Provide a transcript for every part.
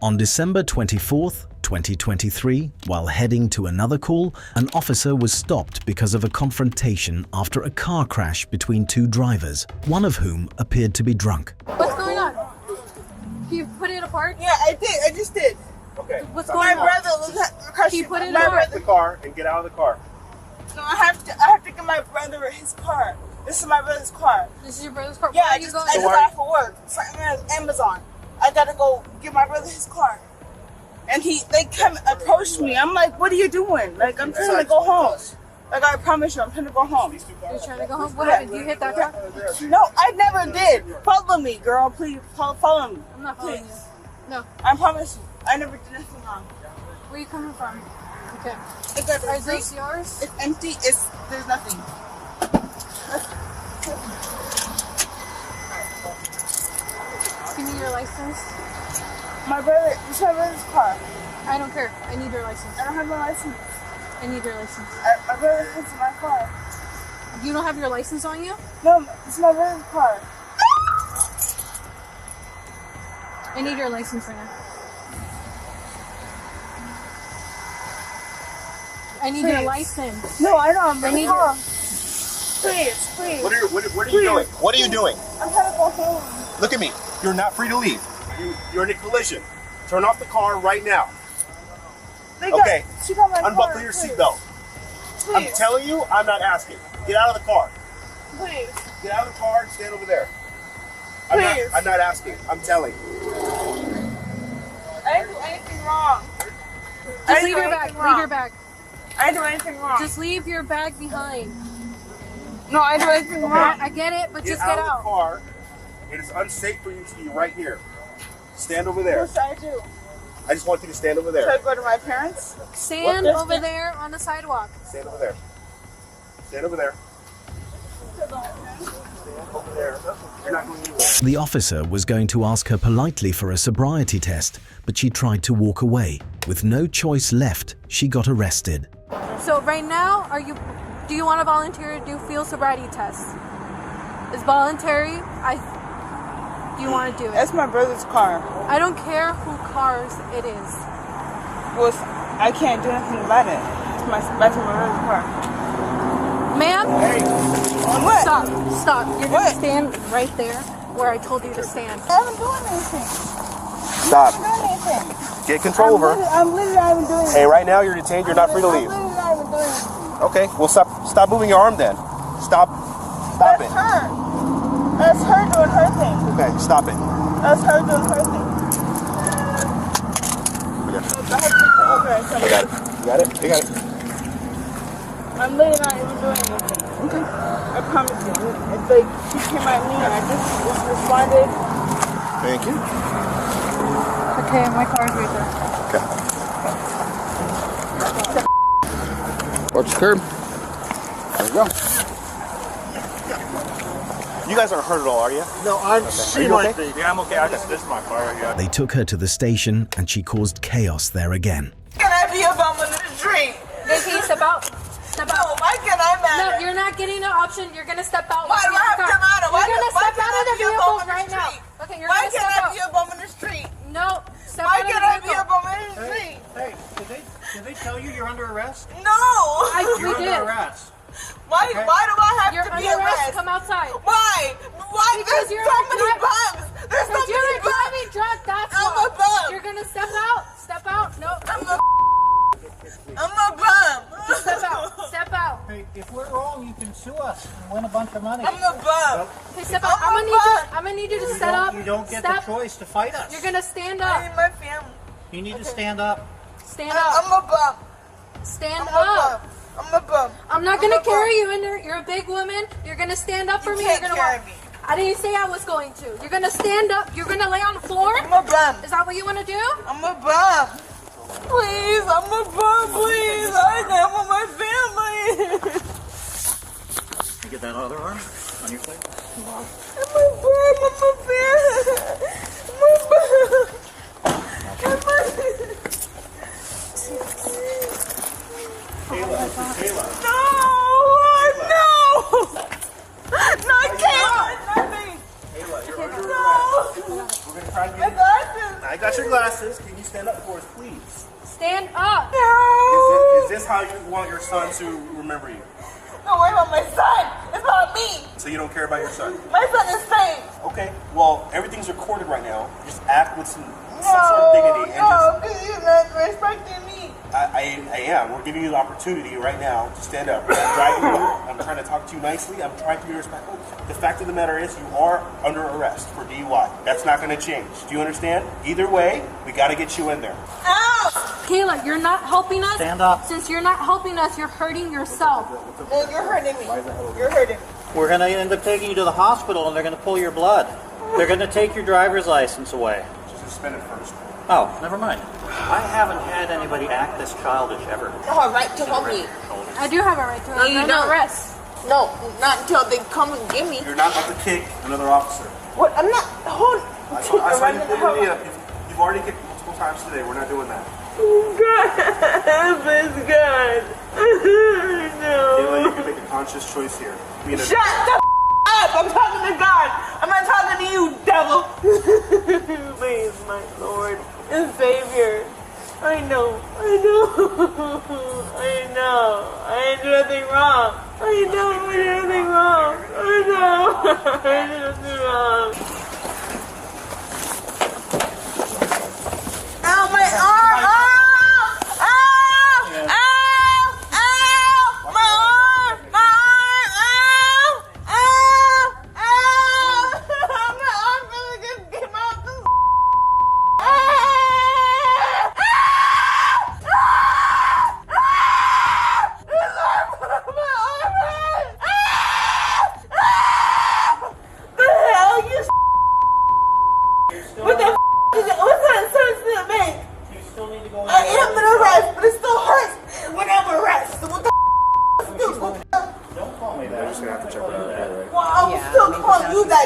On December 24th, 2023, while heading to another call, an officer was stopped because of a confrontation after a car crash between two drivers, one of whom appeared to be drunk. What's going on? Can you put it apart? Yeah, I did. I just did. Okay. What's going on? My brother was Can you put it my apart? The car and get out of the car. No, I have to get my brother his car. This is my brother's car. This is your brother's car? Yeah, Where I are you just going? got off for work. So I'm at Amazon. I gotta go get my brother his car. And they come approach me. I'm like, what are you doing? Like, I'm trying to go home. Like, I promise you, I'm trying to go home. You're trying to go home? What happened? You hit that car? No, I never did. Follow me, girl. Please, follow me. I'm not following you. No. I promise you. I never did anything wrong. Where are you coming from? Okay. Are Is this yours? It's empty. There's nothing. Give me your license. It's my brother's car. I don't care. I need your license. I don't have my license. I need your license. My brother has my car. You don't have your license on you? No, it's my brother's car. I need your license right now. I need your license. No, I don't. I need car. your... Please. What are you doing? What are you doing? I'm trying to go home. Look at me. You're not free to leave. You're in a collision. Turn off the car right now. Okay. She got my Unbuckle car, your please. seatbelt. I'm Please. telling you, I'm not asking. Get out of the car. Please. Get out of the car and stand over there. Please. I'm not asking. I'm telling. I didn't do anything wrong. Just leave your bag. Leave your bag. I didn't do anything wrong. Just leave your bag behind. No, I didn't do anything wrong. I get it, but just out get of out. the car. It is unsafe for you to be right here. Stand over there. What should I do? I just want you to stand over Should I there. go to my parents? Stand over there on the sidewalk. Stand over there. Stand over there. Stand over there. You're not going anywhere. The officer was going to ask her politely for a sobriety test, but she tried to walk away. With no choice left, she got arrested. So right now, do you want to volunteer to do field sobriety tests? It's voluntary. Do you want to do it? That's my brother's car. I don't care who cars it is. Well, I can't do anything about it. That's my brother's car. Ma'am, What? stop. You're What? gonna stand right there where I told you to stand. I haven't doing anything. Stop. I haven't done anything. Get control of her. I'm literally not even doing anything. Hey, right now you're detained. You're not free to leave. I'm literally not even doing anything. Okay, well stop moving your arm then. Stop That's it. her. That's her doing her thing. Okay, stop it. That's her doing her thing. I got it. You got it? You got it. I'm literally not even doing anything. Okay. I promise you. It's like she came at me and I just responded. Thank you. Okay, my car's right there. Okay. Watch the curb. There you go. You guys aren't hurt at all, are you? No, I'm. Are you okay? Yeah, I'm okay. This is my car right here. They took her to the station and she caused chaos there again. Can I be a bum in the street? Okay, step out. Step No, out. why can't I matter? No, you're not getting an option. You're gonna step out. Why do I have to matter? You're gonna Why step out of can't I the be a vehicle bum in the right now. street? Okay, you're Why gonna can't step I out. be a bum in the street? No, step Why out of can't the I be a vehicle. bum in the street? Hey, did they tell you you're under arrest? No. We You're did. under arrest. Why Okay. do I have You're to be under arrest. arrested? Come outside. Why? Why? Because There's you're so a many driver. bums. There's so Because you're many a driving bums. drunk. That's I'm why. a bum. You're gonna step out. Step out. No. I'm a bum. Step out. Step out. Hey, if we're wrong, you can sue us and win a bunch of money. I'm a bum. Hey, step out. I'm gonna need you to set up. You don't get Step. the choice to fight us. You're gonna stand I up. need my family. You need to stand up. Stand I'm up. a bum. Stand I'm a bum. up. I'm a bum. I'm not I'm gonna a bum. carry you in there. You're a big woman. You're gonna stand up for You me. can't You're gonna carry walk. me. I didn't say I was going to. You're gonna stand up. You're gonna lay on the floor. I'm a bum. Is that what you want to do? I'm a bum. Please, I'm a bum. Please, I want my family. You get that other arm on your plate? I'm a bum. I'm a bum. I'm a bum. I'm a Kayla. No! Not Kayla! Nothing! Kayla, you're under No! arrest. We're gonna try to My get glasses! I got your glasses. Justice, can you stand up for us, please? Stand up. Is this how you want your son to remember you? Don't worry about my son. It's about me. So you don't care about your son? My son is safe. Okay, well, everything's recorded right now. Just act with some sort of dignity. And No, because you're not respecting me. I am. We're giving you the opportunity right now to stand up. I'm dragging you. I'm trying to talk to you nicely. I'm trying to be respectful. The fact of the matter is you are under arrest for DUI. That's not going to change. Do you understand? Either way, we got to get you in there. Ow! Kayla, you're not helping us. Stand up. Since you're not helping us, you're hurting yourself. No, you're hurting me. You're hurting me. We're going to end up taking you to the hospital and they're going to pull your blood. They're going to take your driver's license away. Just suspend it first. Oh, never mind. I haven't had anybody act this childish ever. You have a right to help me. I do have a right to No, you don't. arrest. No, not until they come and get me. You're not about to kick another officer. What? I'm not. Hold. I saw you put your knee up. You've already kicked multiple times today. We're not doing that. God, please, God. No. Kayla, you can make a conscious choice here. Shut the up! I'm talking to God. I'm not talking to you, devil. Please, my Lord and Savior. I know. I did nothing wrong. I did nothing wrong. I did nothing wrong. Ow, my arm! Ow! Ow! Ow! Ow! My arm! My arm! Ow! Ow! Ow! My arm really just came out. What the f*** is it? What's that sense to make? You still need to go I am under arrest, but it still hurts when I'm arrested. What the f*** do? Don't call me that. We're just going to have to check it out. Well, I'm still calling you that.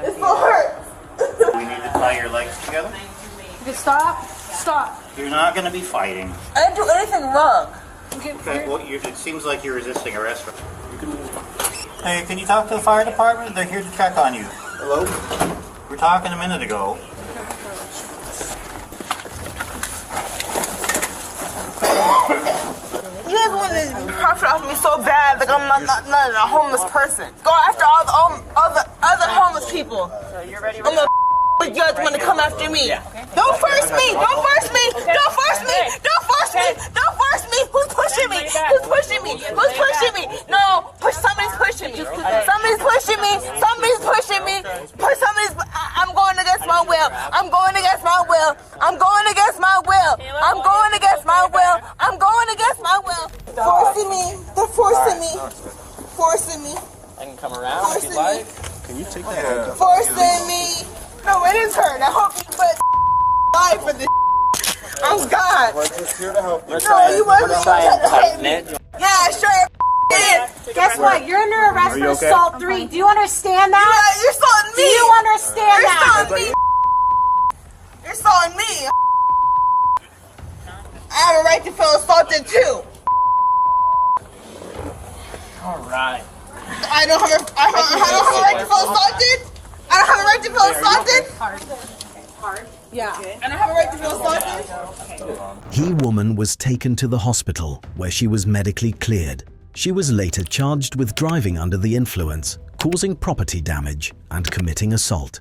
It still hurts. We need to tie your legs together. Okay, stop. Stop. You're not going to be fighting. I didn't do anything wrong. Okay, well, it seems like you're resisting arrest. Hey, can you talk to the fire department? They're here to check on you. Hello? We were talking a minute ago. You guys want to profit off me so bad, like I'm not a homeless person. Go after all the other homeless people. I'm a you guys want to come after me. Don't force me! Don't force me! Don't force me! Don't force me! Don't force me! Who's pushing me? Who's pushing me? Who's pushing me? No, somebody's pushing me. Somebody's pushing me. Somebody's pushing me. I'm going against my will. I'm going against my will. I'm going against my will. I'm going against my will. I'm going against my will. Forcing me. They're forcing me. Forcing me. I can come around if you'd like. Can you take that? Forcing me. No, it is hurt. I hope you put die for this. Oh God. We're just here to help you. No, you wasn't Try and trying to tighten hit me. it. Yeah, sure did. Guess what? You're under arrest for okay? assault 3. Do you understand that? Yeah, you're salting Do me. you understand You're that? salting me. You're salting me. I have a right to feel assaulted too. All right. I don't have a right to feel assaulted. I don't have a right to feel assaulted. Yeah. I don't have a right to feel assaulted. He woman was taken to the hospital where she was medically cleared. She was later charged with driving under the influence, causing property damage, and committing assault.